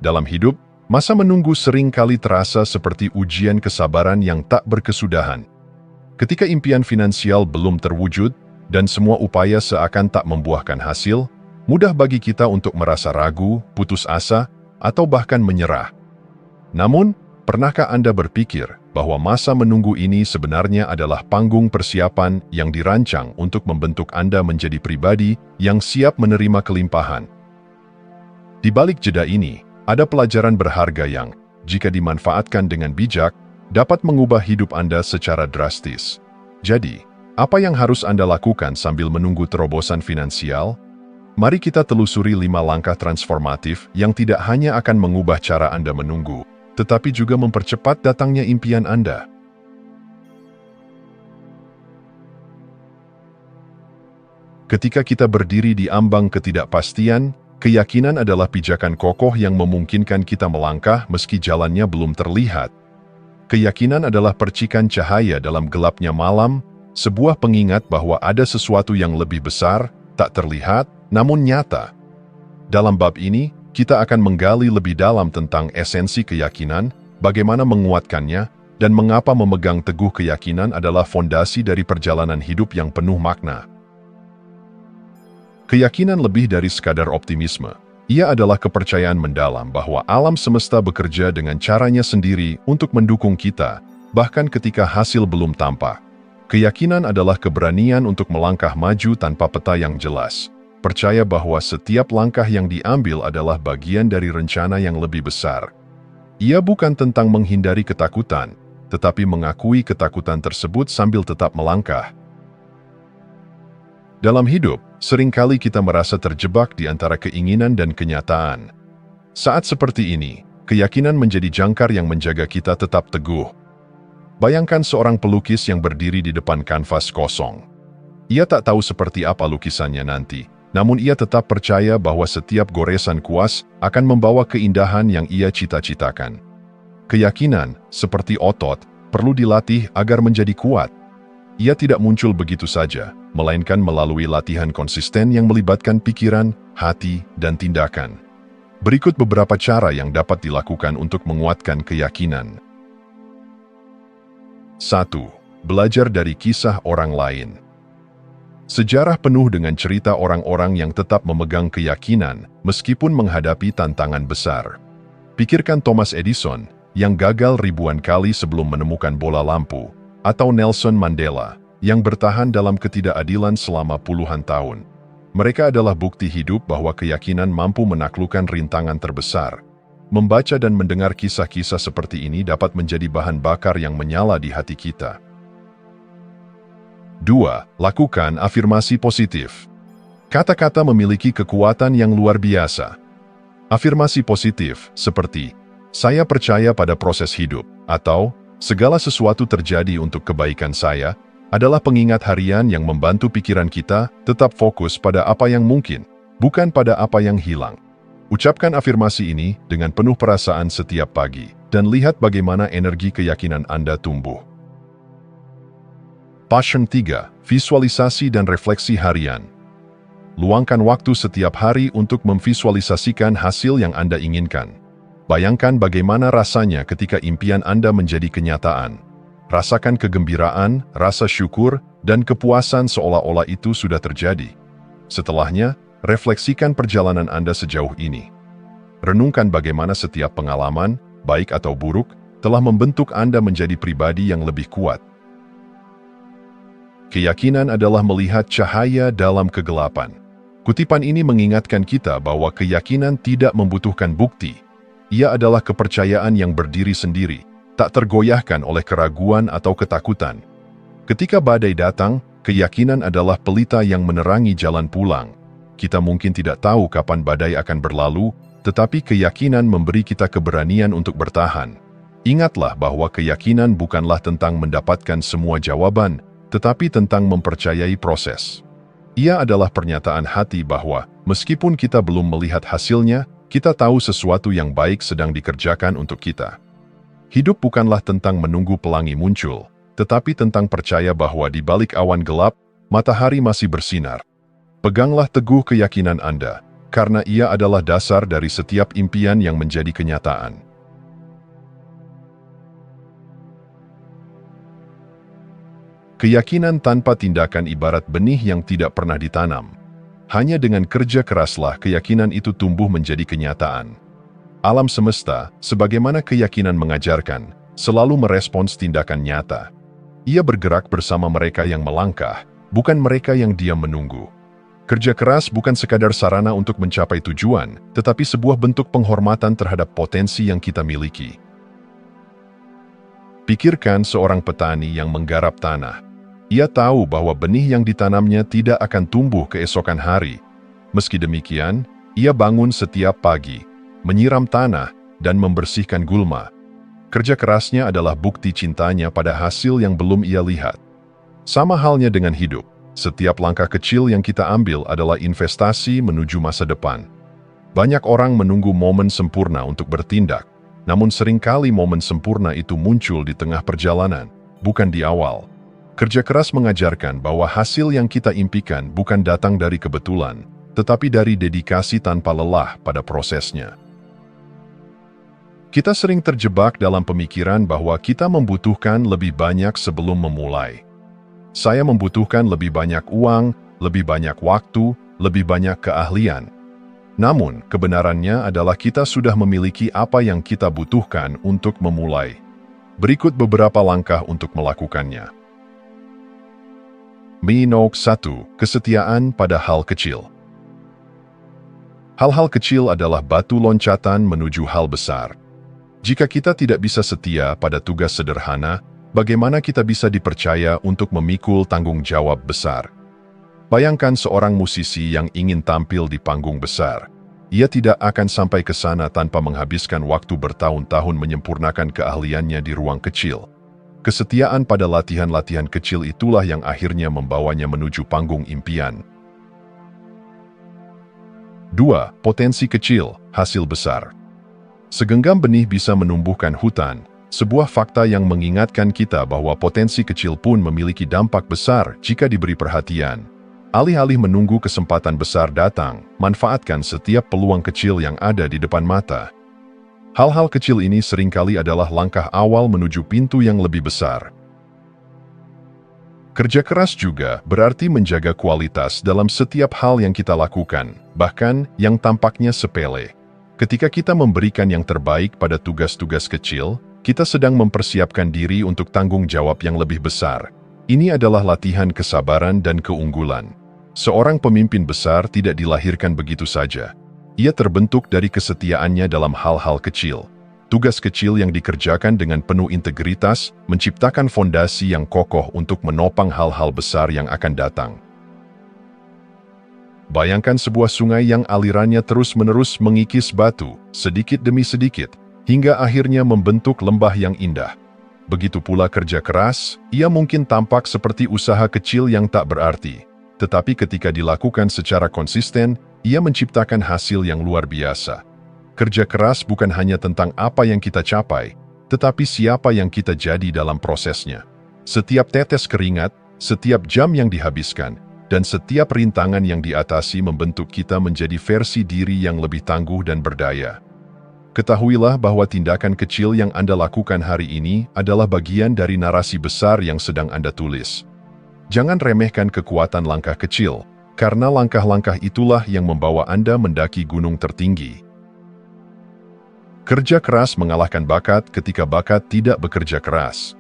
Dalam hidup, masa menunggu sering kali terasa seperti ujian kesabaran yang tak berkesudahan. Ketika impian finansial belum terwujud dan semua upaya seakan tak membuahkan hasil, mudah bagi kita untuk merasa ragu, putus asa, atau bahkan menyerah. Namun, pernahkah Anda berpikir bahwa masa menunggu ini sebenarnya adalah panggung persiapan yang dirancang untuk membentuk Anda menjadi pribadi yang siap menerima kelimpahan? Di balik jeda ini, ada pelajaran berharga yang, jika dimanfaatkan dengan bijak, dapat mengubah hidup Anda secara drastis. Jadi, apa yang harus Anda lakukan sambil menunggu terobosan finansial? Mari kita telusuri 5 langkah transformatif yang tidak hanya akan mengubah cara Anda menunggu, tetapi juga mempercepat datangnya impian Anda. Ketika kita berdiri di ambang ketidakpastian, keyakinan adalah pijakan kokoh yang memungkinkan kita melangkah meski jalannya belum terlihat. Keyakinan adalah percikan cahaya dalam gelapnya malam, sebuah pengingat bahwa ada sesuatu yang lebih besar, tak terlihat, namun nyata. Dalam bab ini, kita akan menggali lebih dalam tentang esensi keyakinan, bagaimana menguatkannya, dan mengapa memegang teguh keyakinan adalah fondasi dari perjalanan hidup yang penuh makna. Keyakinan lebih dari sekadar optimisme. Ia adalah kepercayaan mendalam bahwa alam semesta bekerja dengan caranya sendiri untuk mendukung kita, bahkan ketika hasil belum tampak. Keyakinan adalah keberanian untuk melangkah maju tanpa peta yang jelas. Percaya bahwa setiap langkah yang diambil adalah bagian dari rencana yang lebih besar. Ia bukan tentang menghindari ketakutan, tetapi mengakui ketakutan tersebut sambil tetap melangkah. Dalam hidup, seringkali kita merasa terjebak di antara keinginan dan kenyataan. Saat seperti ini, keyakinan menjadi jangkar yang menjaga kita tetap teguh. Bayangkan seorang pelukis yang berdiri di depan kanvas kosong. Ia tak tahu seperti apa lukisannya nanti, namun ia tetap percaya bahwa setiap goresan kuas akan membawa keindahan yang ia cita-citakan. Keyakinan, seperti otot, perlu dilatih agar menjadi kuat. Ia tidak muncul begitu saja, melainkan melalui latihan konsisten yang melibatkan pikiran, hati, dan tindakan. Berikut beberapa cara yang dapat dilakukan untuk menguatkan keyakinan. 1. Belajar dari kisah orang lain. Sejarah penuh dengan cerita orang-orang yang tetap memegang keyakinan meskipun menghadapi tantangan besar. Pikirkan Thomas Edison, yang gagal ribuan kali sebelum menemukan bola lampu, atau Nelson Mandela, yang bertahan dalam ketidakadilan selama puluhan tahun. Mereka adalah bukti hidup bahwa keyakinan mampu menaklukkan rintangan terbesar. Membaca dan mendengar kisah-kisah seperti ini dapat menjadi bahan bakar yang menyala di hati kita. 2. Lakukan afirmasi positif. Kata-kata memiliki kekuatan yang luar biasa. Afirmasi positif seperti, "Saya percaya pada proses hidup," atau "Segala sesuatu terjadi untuk kebaikan saya," adalah pengingat harian yang membantu pikiran kita tetap fokus pada apa yang mungkin, bukan pada apa yang hilang. Ucapkan afirmasi ini dengan penuh perasaan setiap pagi, dan lihat bagaimana energi keyakinan Anda tumbuh. Passion 3. Visualisasi dan refleksi harian. Luangkan waktu setiap hari untuk memvisualisasikan hasil yang Anda inginkan. Bayangkan bagaimana rasanya ketika impian Anda menjadi kenyataan. Rasakan kegembiraan, rasa syukur, dan kepuasan seolah-olah itu sudah terjadi. Setelahnya, refleksikan perjalanan Anda sejauh ini. Renungkan bagaimana setiap pengalaman, baik atau buruk, telah membentuk Anda menjadi pribadi yang lebih kuat. Keyakinan adalah melihat cahaya dalam kegelapan. Kutipan ini mengingatkan kita bahwa keyakinan tidak membutuhkan bukti. Ia adalah kepercayaan yang berdiri sendiri, tak tergoyahkan oleh keraguan atau ketakutan. Ketika badai datang, keyakinan adalah pelita yang menerangi jalan pulang. Kita mungkin tidak tahu kapan badai akan berlalu, tetapi keyakinan memberi kita keberanian untuk bertahan. Ingatlah bahwa keyakinan bukanlah tentang mendapatkan semua jawaban, tetapi tentang mempercayai proses. Ia adalah pernyataan hati bahwa, meskipun kita belum melihat hasilnya, kita tahu sesuatu yang baik sedang dikerjakan untuk kita. Hidup bukanlah tentang menunggu pelangi muncul, tetapi tentang percaya bahwa di balik awan gelap, matahari masih bersinar. Peganglah teguh keyakinan Anda, karena ia adalah dasar dari setiap impian yang menjadi kenyataan. Keyakinan tanpa tindakan ibarat benih yang tidak pernah ditanam. Hanya dengan kerja keraslah keyakinan itu tumbuh menjadi kenyataan. Alam semesta, sebagaimana keyakinan mengajarkan, selalu merespons tindakan nyata. Ia bergerak bersama mereka yang melangkah, bukan mereka yang diam menunggu. Kerja keras bukan sekadar sarana untuk mencapai tujuan, tetapi sebuah bentuk penghormatan terhadap potensi yang kita miliki. Pikirkan seorang petani yang menggarap tanah. Ia tahu bahwa benih yang ditanamnya tidak akan tumbuh keesokan hari. Meski demikian, ia bangun setiap pagi, menyiram tanah, dan membersihkan gulma. Kerja kerasnya adalah bukti cintanya pada hasil yang belum ia lihat. Sama halnya dengan hidup, setiap langkah kecil yang kita ambil adalah investasi menuju masa depan. Banyak orang menunggu momen sempurna untuk bertindak, namun seringkali momen sempurna itu muncul di tengah perjalanan, bukan di awal. Kerja keras mengajarkan bahwa hasil yang kita impikan bukan datang dari kebetulan, tetapi dari dedikasi tanpa lelah pada prosesnya. Kita sering terjebak dalam pemikiran bahwa kita membutuhkan lebih banyak sebelum memulai. Saya membutuhkan lebih banyak uang, lebih banyak waktu, lebih banyak keahlian. Namun, kebenarannya adalah kita sudah memiliki apa yang kita butuhkan untuk memulai. Berikut beberapa langkah untuk melakukannya. Minok 1. Kesetiaan pada hal kecil. Hal-hal kecil adalah batu loncatan menuju hal besar. Jika kita tidak bisa setia pada tugas sederhana, bagaimana kita bisa dipercaya untuk memikul tanggung jawab besar? Bayangkan seorang musisi yang ingin tampil di panggung besar. Ia tidak akan sampai ke sana tanpa menghabiskan waktu bertahun-tahun menyempurnakan keahliannya di ruang kecil. Kesetiaan pada latihan-latihan kecil itulah yang akhirnya membawanya menuju panggung impian. 2. Potensi kecil, hasil besar. Segenggam benih bisa menumbuhkan hutan, sebuah fakta yang mengingatkan kita bahwa potensi kecil pun memiliki dampak besar jika diberi perhatian. Alih-alih menunggu kesempatan besar datang, manfaatkan setiap peluang kecil yang ada di depan mata. Hal-hal kecil ini seringkali adalah langkah awal menuju pintu yang lebih besar. Kerja keras juga berarti menjaga kualitas dalam setiap hal yang kita lakukan, bahkan yang tampaknya sepele. Ketika kita memberikan yang terbaik pada tugas-tugas kecil, kita sedang mempersiapkan diri untuk tanggung jawab yang lebih besar. Ini adalah latihan kesabaran dan keunggulan. Seorang pemimpin besar tidak dilahirkan begitu saja. Ia terbentuk dari kesetiaannya dalam hal-hal kecil. Tugas kecil yang dikerjakan dengan penuh integritas menciptakan fondasi yang kokoh untuk menopang hal-hal besar yang akan datang. Bayangkan sebuah sungai yang alirannya terus-menerus mengikis batu, sedikit demi sedikit, hingga akhirnya membentuk lembah yang indah. Begitu pula kerja keras, ia mungkin tampak seperti usaha kecil yang tak berarti. Tetapi ketika dilakukan secara konsisten, ia menciptakan hasil yang luar biasa. Kerja keras bukan hanya tentang apa yang kita capai, tetapi siapa yang kita jadi dalam prosesnya. Setiap tetes keringat, setiap jam yang dihabiskan, dan setiap rintangan yang diatasi membentuk kita menjadi versi diri yang lebih tangguh dan berdaya. Ketahuilah bahwa tindakan kecil yang Anda lakukan hari ini adalah bagian dari narasi besar yang sedang Anda tulis. Jangan remehkan kekuatan langkah kecil, karena langkah-langkah itulah yang membawa Anda mendaki gunung tertinggi. Kerja keras mengalahkan bakat ketika bakat tidak bekerja keras.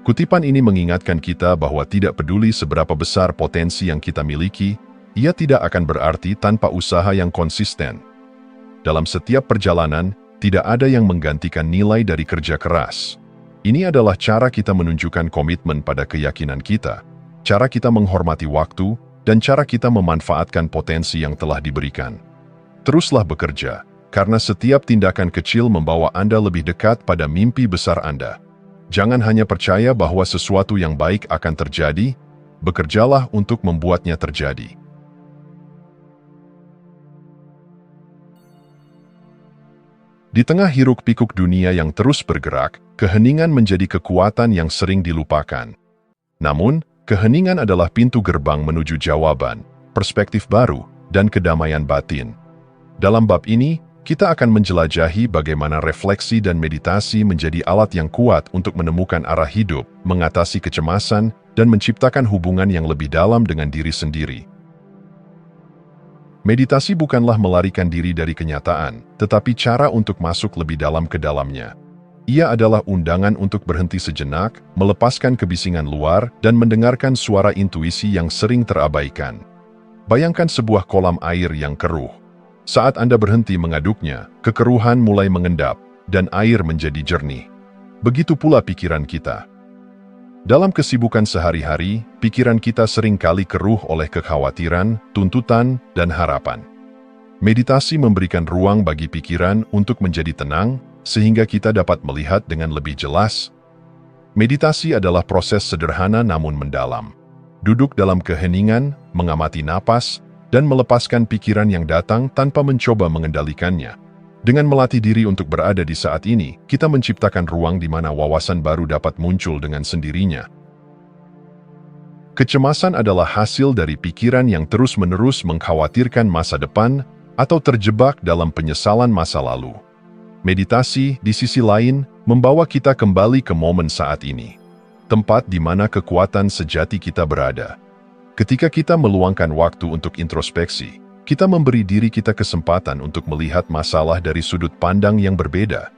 Kutipan ini mengingatkan kita bahwa tidak peduli seberapa besar potensi yang kita miliki, ia tidak akan berarti tanpa usaha yang konsisten. Dalam setiap perjalanan, tidak ada yang menggantikan nilai dari kerja keras. Ini adalah cara kita menunjukkan komitmen pada keyakinan kita, cara kita menghormati waktu, dan cara kita memanfaatkan potensi yang telah diberikan. Teruslah bekerja, karena setiap tindakan kecil membawa Anda lebih dekat pada mimpi besar Anda. Jangan hanya percaya bahwa sesuatu yang baik akan terjadi, bekerjalah untuk membuatnya terjadi. Di tengah hiruk-pikuk dunia yang terus bergerak, keheningan menjadi kekuatan yang sering dilupakan. Namun, keheningan adalah pintu gerbang menuju jawaban, perspektif baru, dan kedamaian batin. Dalam bab ini, kita akan menjelajahi bagaimana refleksi dan meditasi menjadi alat yang kuat untuk menemukan arah hidup, mengatasi kecemasan, dan menciptakan hubungan yang lebih dalam dengan diri sendiri. Meditasi bukanlah melarikan diri dari kenyataan, tetapi cara untuk masuk lebih dalam ke dalamnya. Ia adalah undangan untuk berhenti sejenak, melepaskan kebisingan luar, dan mendengarkan suara intuisi yang sering terabaikan. Bayangkan sebuah kolam air yang keruh. Saat Anda berhenti mengaduknya, kekeruhan mulai mengendap, dan air menjadi jernih. Begitu pula pikiran kita. Dalam kesibukan sehari-hari, pikiran kita sering kali keruh oleh kekhawatiran, tuntutan, dan harapan. Meditasi memberikan ruang bagi pikiran untuk menjadi tenang, sehingga kita dapat melihat dengan lebih jelas. Meditasi adalah proses sederhana namun mendalam. Duduk dalam keheningan, mengamati napas, dan melepaskan pikiran yang datang tanpa mencoba mengendalikannya. Dengan melatih diri untuk berada di saat ini, kita menciptakan ruang di mana wawasan baru dapat muncul dengan sendirinya. Kecemasan adalah hasil dari pikiran yang terus-menerus mengkhawatirkan masa depan atau terjebak dalam penyesalan masa lalu. Meditasi, di sisi lain, membawa kita kembali ke momen saat ini, tempat di mana kekuatan sejati kita berada. Ketika kita meluangkan waktu untuk introspeksi, kita memberi diri kita kesempatan untuk melihat masalah dari sudut pandang yang berbeda.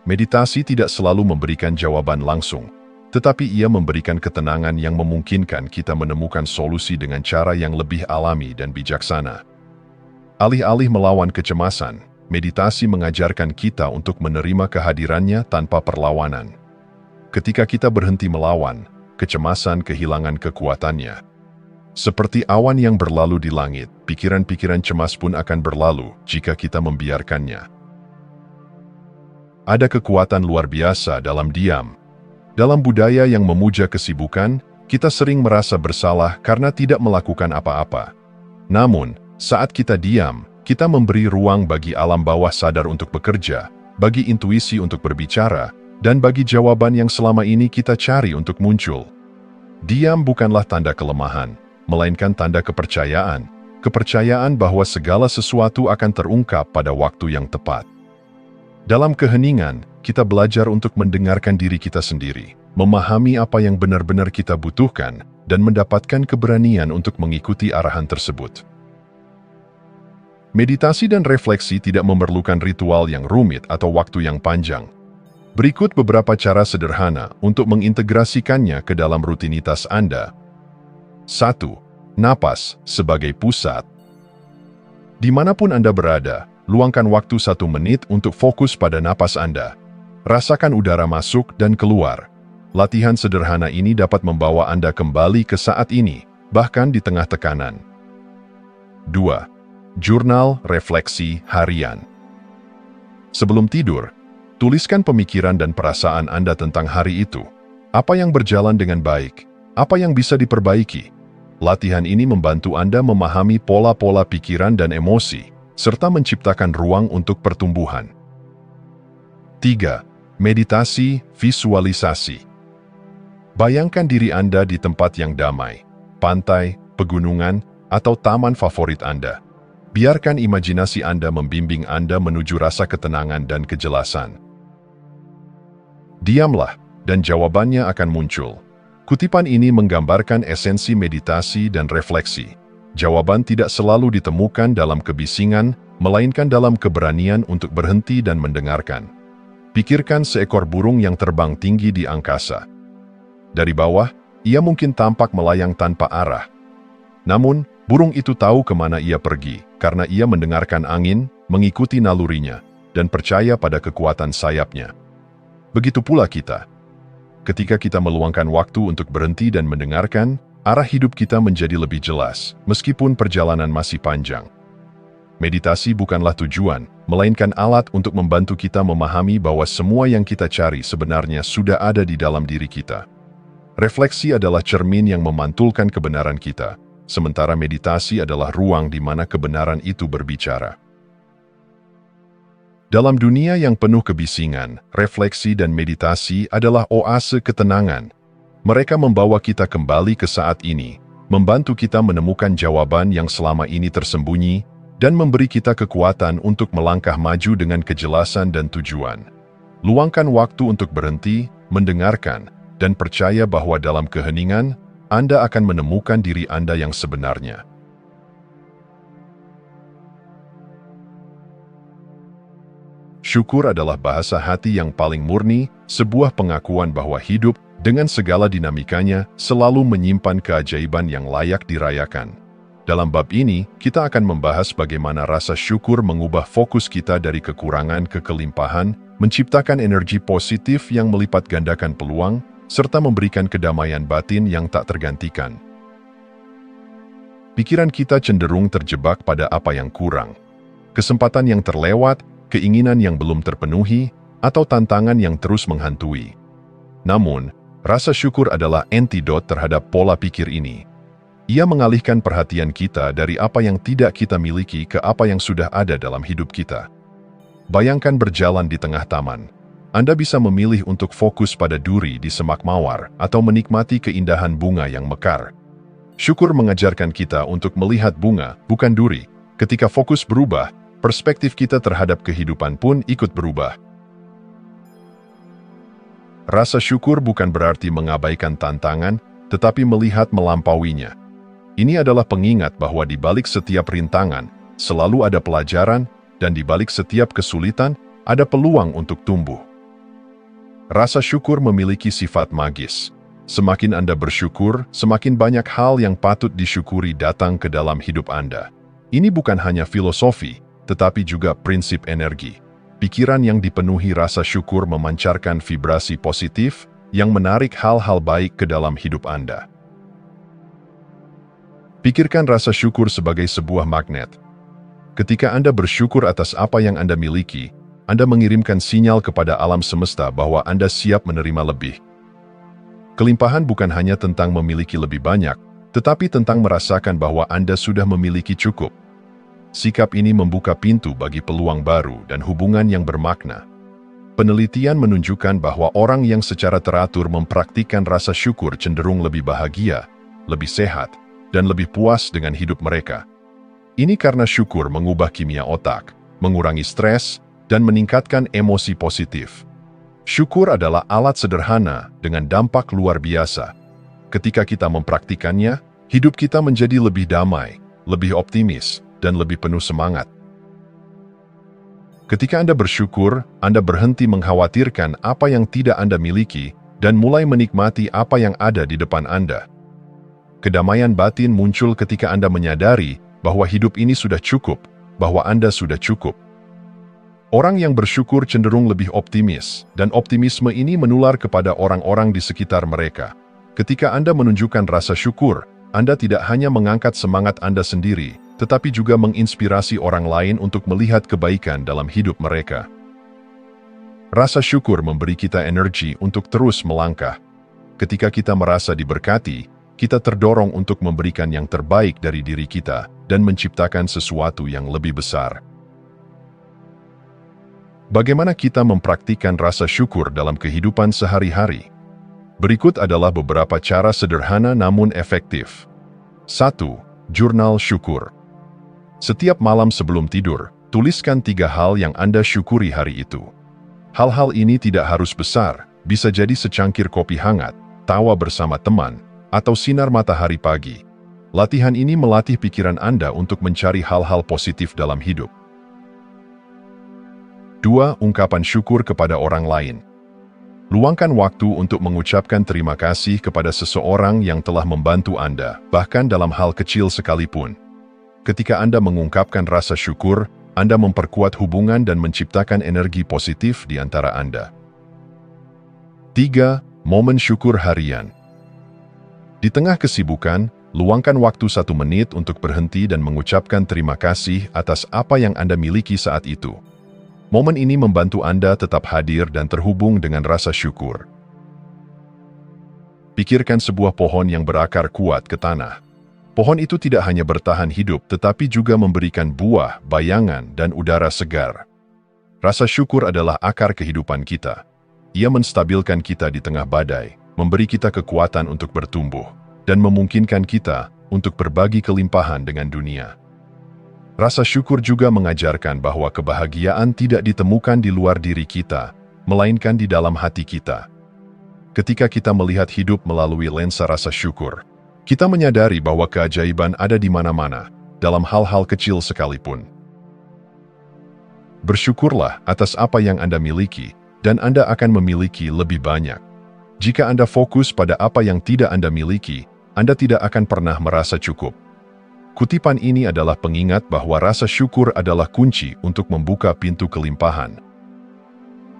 Meditasi tidak selalu memberikan jawaban langsung, tetapi ia memberikan ketenangan yang memungkinkan kita menemukan solusi dengan cara yang lebih alami dan bijaksana. Alih-alih melawan kecemasan, meditasi mengajarkan kita untuk menerima kehadirannya tanpa perlawanan. Ketika kita berhenti melawan, kecemasan kehilangan kekuatannya. Seperti awan yang berlalu di langit, pikiran-pikiran cemas pun akan berlalu jika kita membiarkannya. Ada kekuatan luar biasa dalam diam. Dalam budaya yang memuja kesibukan, kita sering merasa bersalah karena tidak melakukan apa-apa. Namun, saat kita diam, kita memberi ruang bagi alam bawah sadar untuk bekerja, bagi intuisi untuk berbicara, dan bagi jawaban yang selama ini kita cari untuk muncul. Diam bukanlah tanda kelemahan, melainkan tanda kepercayaan. Kepercayaan bahwa segala sesuatu akan terungkap pada waktu yang tepat. Dalam keheningan, kita belajar untuk mendengarkan diri kita sendiri, memahami apa yang benar-benar kita butuhkan, dan mendapatkan keberanian untuk mengikuti arahan tersebut. Meditasi dan refleksi tidak memerlukan ritual yang rumit atau waktu yang panjang. Berikut beberapa cara sederhana untuk mengintegrasikannya ke dalam rutinitas Anda. 1. Napas sebagai pusat. Dimanapun Anda berada, luangkan waktu 1 menit untuk fokus pada napas Anda. Rasakan udara masuk dan keluar. Latihan sederhana ini dapat membawa Anda kembali ke saat ini, bahkan di tengah tekanan. 2. Jurnal refleksi harian. Sebelum tidur, tuliskan pemikiran dan perasaan Anda tentang hari itu. Apa yang berjalan dengan baik? Apa yang bisa diperbaiki? Latihan ini membantu Anda memahami pola-pola pikiran dan emosi, serta menciptakan ruang untuk pertumbuhan. 3. Meditasi visualisasi. Bayangkan diri Anda di tempat yang damai, pantai, pegunungan, atau taman favorit Anda. Biarkan imajinasi Anda membimbing Anda menuju rasa ketenangan dan kejelasan. Diamlah, dan jawabannya akan muncul. Kutipan ini menggambarkan esensi meditasi dan refleksi. Jawaban tidak selalu ditemukan dalam kebisingan, melainkan dalam keberanian untuk berhenti dan mendengarkan. Pikirkan seekor burung yang terbang tinggi di angkasa. Dari bawah, ia mungkin tampak melayang tanpa arah. Namun, burung itu tahu kemana ia pergi, karena ia mendengarkan angin, mengikuti nalurinya, dan percaya pada kekuatan sayapnya. Begitu pula kita. Ketika kita meluangkan waktu untuk berhenti dan mendengarkan, arah hidup kita menjadi lebih jelas, meskipun perjalanan masih panjang. Meditasi bukanlah tujuan, melainkan alat untuk membantu kita memahami bahwa semua yang kita cari sebenarnya sudah ada di dalam diri kita. Refleksi adalah cermin yang memantulkan kebenaran kita, sementara meditasi adalah ruang di mana kebenaran itu berbicara. Dalam dunia yang penuh kebisingan, refleksi dan meditasi adalah oase ketenangan. Mereka membawa kita kembali ke saat ini, membantu kita menemukan jawaban yang selama ini tersembunyi, dan memberi kita kekuatan untuk melangkah maju dengan kejelasan dan tujuan. Luangkan waktu untuk berhenti, mendengarkan, dan percaya bahwa dalam keheningan, Anda akan menemukan diri Anda yang sebenarnya. Syukur adalah bahasa hati yang paling murni, sebuah pengakuan bahwa hidup, dengan segala dinamikanya, selalu menyimpan keajaiban yang layak dirayakan. Dalam bab ini, kita akan membahas bagaimana rasa syukur mengubah fokus kita dari kekurangan ke kelimpahan, menciptakan energi positif yang melipat gandakan peluang, serta memberikan kedamaian batin yang tak tergantikan. Pikiran kita cenderung terjebak pada apa yang kurang. Kesempatan yang terlewat, keinginan yang belum terpenuhi, atau tantangan yang terus menghantui. Namun, rasa syukur adalah antidot terhadap pola pikir ini. Ia mengalihkan perhatian kita dari apa yang tidak kita miliki ke apa yang sudah ada dalam hidup kita. Bayangkan berjalan di tengah taman. Anda bisa memilih untuk fokus pada duri di semak mawar atau menikmati keindahan bunga yang mekar. Syukur mengajarkan kita untuk melihat bunga, bukan duri. Ketika fokus berubah, perspektif kita terhadap kehidupan pun ikut berubah. Rasa syukur bukan berarti mengabaikan tantangan, tetapi melihat melampauinya. Ini adalah pengingat bahwa di balik setiap rintangan, selalu ada pelajaran, dan di balik setiap kesulitan, ada peluang untuk tumbuh. Rasa syukur memiliki sifat magis. Semakin Anda bersyukur, semakin banyak hal yang patut disyukuri datang ke dalam hidup Anda. Ini bukan hanya filosofi, tetapi juga prinsip energi. Pikiran yang dipenuhi rasa syukur memancarkan vibrasi positif yang menarik hal-hal baik ke dalam hidup Anda. Pikirkan rasa syukur sebagai sebuah magnet. Ketika Anda bersyukur atas apa yang Anda miliki, Anda mengirimkan sinyal kepada alam semesta bahwa Anda siap menerima lebih. Kelimpahan bukan hanya tentang memiliki lebih banyak, tetapi tentang merasakan bahwa Anda sudah memiliki cukup. Sikap ini membuka pintu bagi peluang baru dan hubungan yang bermakna. Penelitian menunjukkan bahwa orang yang secara teratur mempraktikkan rasa syukur cenderung lebih bahagia, lebih sehat, dan lebih puas dengan hidup mereka. Ini karena syukur mengubah kimia otak, mengurangi stres, dan meningkatkan emosi positif. Syukur adalah alat sederhana dengan dampak luar biasa. Ketika kita mempraktikannya, hidup kita menjadi lebih damai, lebih optimis, dan lebih penuh semangat. Ketika Anda bersyukur, Anda berhenti mengkhawatirkan apa yang tidak Anda miliki dan mulai menikmati apa yang ada di depan Anda. Kedamaian batin muncul ketika Anda menyadari bahwa hidup ini sudah cukup, bahwa Anda sudah cukup. Orang yang bersyukur cenderung lebih optimis, dan optimisme ini menular kepada orang-orang di sekitar mereka. Ketika Anda menunjukkan rasa syukur, Anda tidak hanya mengangkat semangat Anda sendiri, tetapi juga menginspirasi orang lain untuk melihat kebaikan dalam hidup mereka. Rasa syukur memberi kita energi untuk terus melangkah. Ketika kita merasa diberkati, kita terdorong untuk memberikan yang terbaik dari diri kita dan menciptakan sesuatu yang lebih besar. Bagaimana kita mempraktikkan rasa syukur dalam kehidupan sehari-hari? Berikut adalah beberapa cara sederhana namun efektif. 1. Jurnal syukur. Setiap malam sebelum tidur, tuliskan 3 hal yang Anda syukuri hari itu. Hal-hal ini tidak harus besar, bisa jadi secangkir kopi hangat, tawa bersama teman, atau sinar matahari pagi. Latihan ini melatih pikiran Anda untuk mencari hal-hal positif dalam hidup. 2. Ungkapan syukur kepada orang lain. Luangkan waktu untuk mengucapkan terima kasih kepada seseorang yang telah membantu Anda, bahkan dalam hal kecil sekalipun. Ketika Anda mengungkapkan rasa syukur, Anda memperkuat hubungan dan menciptakan energi positif di antara Anda. 3. Momen syukur harian. Di tengah kesibukan, luangkan waktu 1 menit untuk berhenti dan mengucapkan terima kasih atas apa yang Anda miliki saat itu. Momen ini membantu Anda tetap hadir dan terhubung dengan rasa syukur. Pikirkan sebuah pohon yang berakar kuat ke tanah. Pohon itu tidak hanya bertahan hidup, tetapi juga memberikan buah, bayangan, dan udara segar. Rasa syukur adalah akar kehidupan kita. Ia menstabilkan kita di tengah badai, memberi kita kekuatan untuk bertumbuh, dan memungkinkan kita untuk berbagi kelimpahan dengan dunia. Rasa syukur juga mengajarkan bahwa kebahagiaan tidak ditemukan di luar diri kita, melainkan di dalam hati kita. Ketika kita melihat hidup melalui lensa rasa syukur, kita menyadari bahwa keajaiban ada di mana-mana, dalam hal-hal kecil sekalipun. Bersyukurlah atas apa yang Anda miliki, dan Anda akan memiliki lebih banyak. Jika Anda fokus pada apa yang tidak Anda miliki, Anda tidak akan pernah merasa cukup. Kutipan ini adalah pengingat bahwa rasa syukur adalah kunci untuk membuka pintu kelimpahan.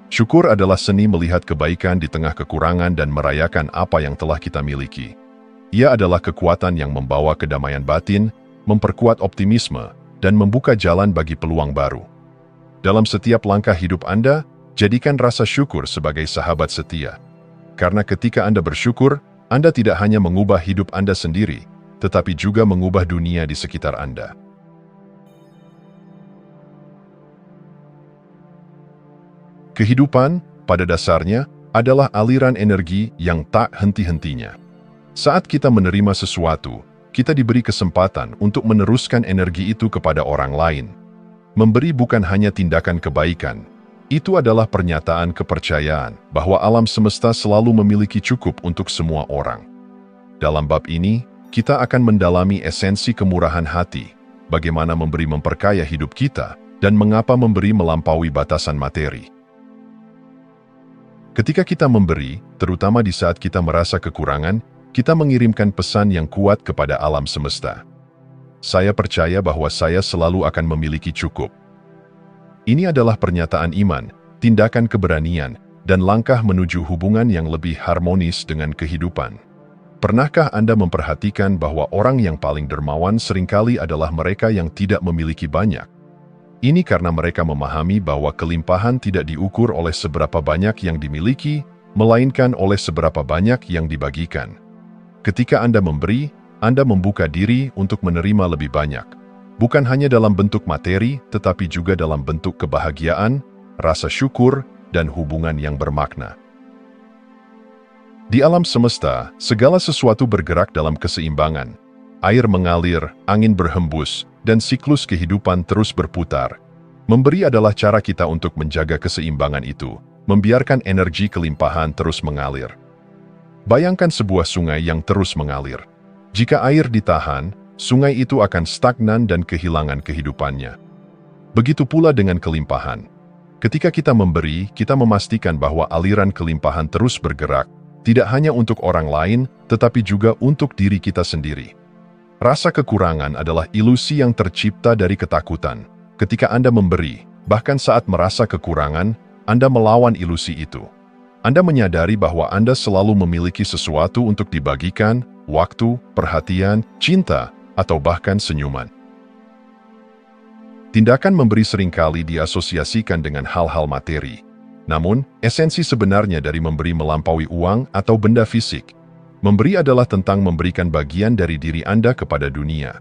Syukur adalah seni melihat kebaikan di tengah kekurangan dan merayakan apa yang telah kita miliki. Ia adalah kekuatan yang membawa kedamaian batin, memperkuat optimisme, dan membuka jalan bagi peluang baru. Dalam setiap langkah hidup Anda, jadikan rasa syukur sebagai sahabat setia. Karena ketika Anda bersyukur, Anda tidak hanya mengubah hidup Anda sendiri, tetapi juga mengubah dunia di sekitar Anda. Kehidupan, pada dasarnya, adalah aliran energi yang tak henti-hentinya. Saat kita menerima sesuatu, kita diberi kesempatan untuk meneruskan energi itu kepada orang lain. Memberi bukan hanya tindakan kebaikan, itu adalah pernyataan kepercayaan bahwa alam semesta selalu memiliki cukup untuk semua orang. Dalam bab ini, kita akan mendalami esensi kemurahan hati, bagaimana memberi memperkaya hidup kita, dan mengapa memberi melampaui batasan materi. Ketika kita memberi, terutama di saat kita merasa kekurangan, kita mengirimkan pesan yang kuat kepada alam semesta. Saya percaya bahwa saya selalu akan memiliki cukup. Ini adalah pernyataan iman, tindakan keberanian, dan langkah menuju hubungan yang lebih harmonis dengan kehidupan. Pernahkah Anda memperhatikan bahwa orang yang paling dermawan seringkali adalah mereka yang tidak memiliki banyak? Ini karena mereka memahami bahwa kelimpahan tidak diukur oleh seberapa banyak yang dimiliki, melainkan oleh seberapa banyak yang dibagikan. Ketika Anda memberi, Anda membuka diri untuk menerima lebih banyak. Bukan hanya dalam bentuk materi, tetapi juga dalam bentuk kebahagiaan, rasa syukur, dan hubungan yang bermakna. Di alam semesta, segala sesuatu bergerak dalam keseimbangan. Air mengalir, angin berhembus, dan siklus kehidupan terus berputar. Memberi adalah cara kita untuk menjaga keseimbangan itu, membiarkan energi kelimpahan terus mengalir. Bayangkan sebuah sungai yang terus mengalir. Jika air ditahan, sungai itu akan stagnan dan kehilangan kehidupannya. Begitu pula dengan kelimpahan. Ketika kita memberi, kita memastikan bahwa aliran kelimpahan terus bergerak, tidak hanya untuk orang lain, tetapi juga untuk diri kita sendiri. Rasa kekurangan adalah ilusi yang tercipta dari ketakutan. Ketika Anda memberi, bahkan saat merasa kekurangan, Anda melawan ilusi itu. Anda menyadari bahwa Anda selalu memiliki sesuatu untuk dibagikan, waktu, perhatian, cinta, atau bahkan senyuman. Tindakan memberi seringkali diasosiasikan dengan hal-hal materi. Namun, esensi sebenarnya dari memberi melampaui uang atau benda fisik. Memberi adalah tentang memberikan bagian dari diri Anda kepada dunia.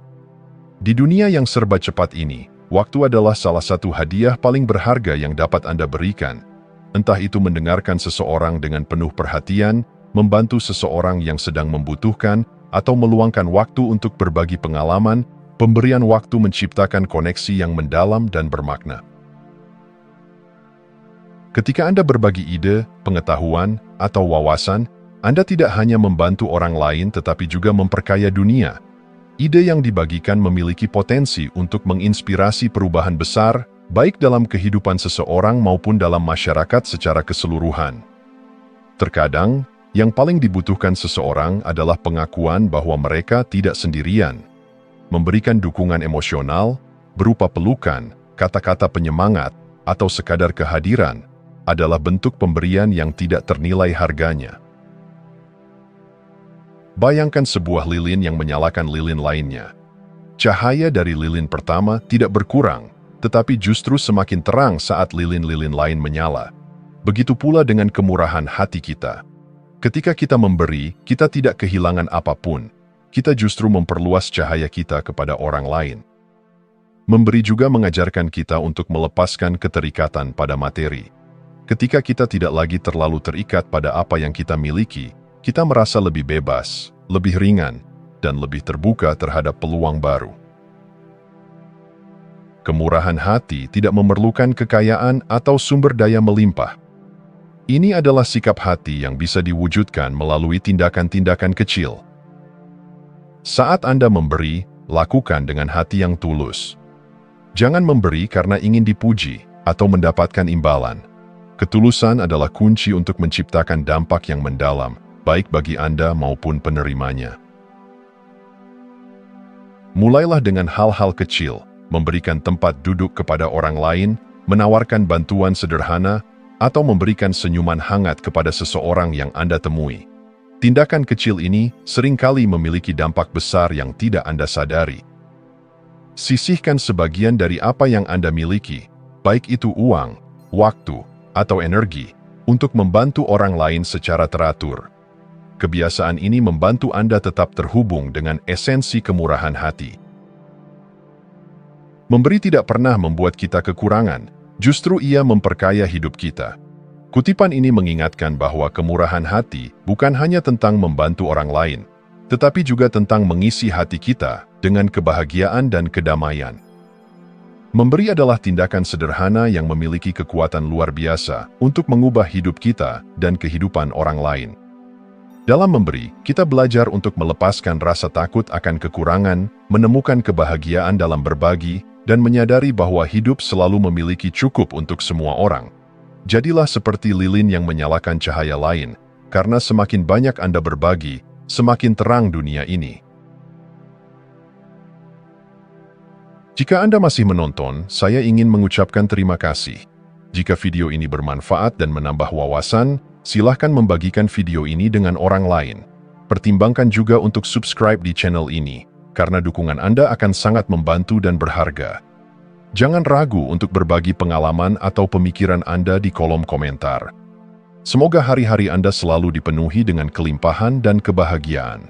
Di dunia yang serba cepat ini, waktu adalah salah satu hadiah paling berharga yang dapat Anda berikan. Entah itu mendengarkan seseorang dengan penuh perhatian, membantu seseorang yang sedang membutuhkan, atau meluangkan waktu untuk berbagi pengalaman, pemberian waktu menciptakan koneksi yang mendalam dan bermakna. Ketika Anda berbagi ide, pengetahuan, atau wawasan, Anda tidak hanya membantu orang lain tetapi juga memperkaya dunia. Ide yang dibagikan memiliki potensi untuk menginspirasi perubahan besar, baik dalam kehidupan seseorang maupun dalam masyarakat secara keseluruhan. Terkadang, yang paling dibutuhkan seseorang adalah pengakuan bahwa mereka tidak sendirian. Memberikan dukungan emosional, berupa pelukan, kata-kata penyemangat, atau sekadar kehadiran, adalah bentuk pemberian yang tidak ternilai harganya. Bayangkan sebuah lilin yang menyalakan lilin lainnya. Cahaya dari lilin pertama tidak berkurang, tetapi justru semakin terang saat lilin-lilin lain menyala. Begitu pula dengan kemurahan hati kita. Ketika kita memberi, kita tidak kehilangan apapun. Kita justru memperluas cahaya kita kepada orang lain. Memberi juga mengajarkan kita untuk melepaskan keterikatan pada materi. Ketika kita tidak lagi terlalu terikat pada apa yang kita miliki, kita merasa lebih bebas, lebih ringan, dan lebih terbuka terhadap peluang baru. Kemurahan hati tidak memerlukan kekayaan atau sumber daya melimpah. Ini adalah sikap hati yang bisa diwujudkan melalui tindakan-tindakan kecil. Saat Anda memberi, lakukan dengan hati yang tulus. Jangan memberi karena ingin dipuji atau mendapatkan imbalan. Ketulusan adalah kunci untuk menciptakan dampak yang mendalam, baik bagi Anda maupun penerimanya. Mulailah dengan hal-hal kecil, memberikan tempat duduk kepada orang lain, menawarkan bantuan sederhana, atau memberikan senyuman hangat kepada seseorang yang Anda temui. Tindakan kecil ini seringkali memiliki dampak besar yang tidak Anda sadari. Sisihkan sebagian dari apa yang Anda miliki, baik itu uang, waktu, atau energi, untuk membantu orang lain secara teratur. Kebiasaan ini membantu Anda tetap terhubung dengan esensi kemurahan hati. Memberi tidak pernah membuat kita kekurangan, justru ia memperkaya hidup kita. Kutipan ini mengingatkan bahwa kemurahan hati bukan hanya tentang membantu orang lain, tetapi juga tentang mengisi hati kita dengan kebahagiaan dan kedamaian. Memberi adalah tindakan sederhana yang memiliki kekuatan luar biasa untuk mengubah hidup kita dan kehidupan orang lain. Dalam memberi, kita belajar untuk melepaskan rasa takut akan kekurangan, menemukan kebahagiaan dalam berbagi, dan menyadari bahwa hidup selalu memiliki cukup untuk semua orang. Jadilah seperti lilin yang menyalakan cahaya lain, karena semakin banyak Anda berbagi, semakin terang dunia ini. Jika Anda masih menonton, saya ingin mengucapkan terima kasih. Jika video ini bermanfaat dan menambah wawasan, silahkan membagikan video ini dengan orang lain. Pertimbangkan juga untuk subscribe di channel ini, karena dukungan Anda akan sangat membantu dan berharga. Jangan ragu untuk berbagi pengalaman atau pemikiran Anda di kolom komentar. Semoga hari-hari Anda selalu dipenuhi dengan kelimpahan dan kebahagiaan.